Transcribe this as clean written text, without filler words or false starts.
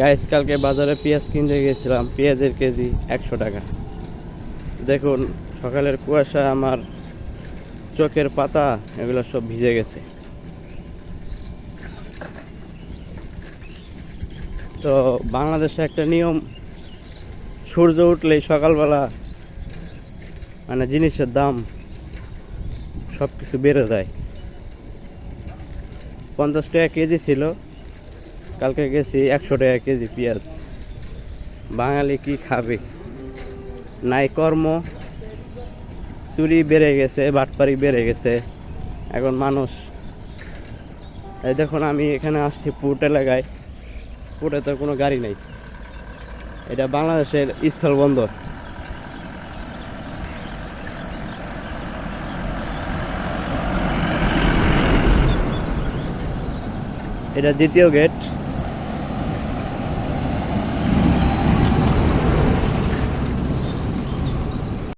Guys, কালকে বাজারে পেঁয়াজ কিনতে গেছিলাম, পেঁয়াজের কেজি 100 টাকা। দেখুন, সকালের কুয়াশা আমার চোখের পাতা এগুলো সব ভিজে গেছে। তো বাংলাদেশে একটা নিয়ম, সূর্য উঠলেই সকালবেলা মানে জিনিসের দাম সব কিছু বেড়ে যায়। 50 টাকা কেজি ছিল, কালকে গেছি 100 টাকা কেজি পেঁয়াজ। বাঙালি কি খাবে? নাই কর্ম, চুরি বেড়ে গেছে, বাটপারি বেড়ে গেছে। এখন মানুষ, এই দেখুন আমি এখানে আসছি পোর্ট এলাকায়, পোর্টে তো কোনো গাড়ি নেই। এটা বাংলাদেশের স্থলবন্দর। এটা দ্বিতীয় গেট।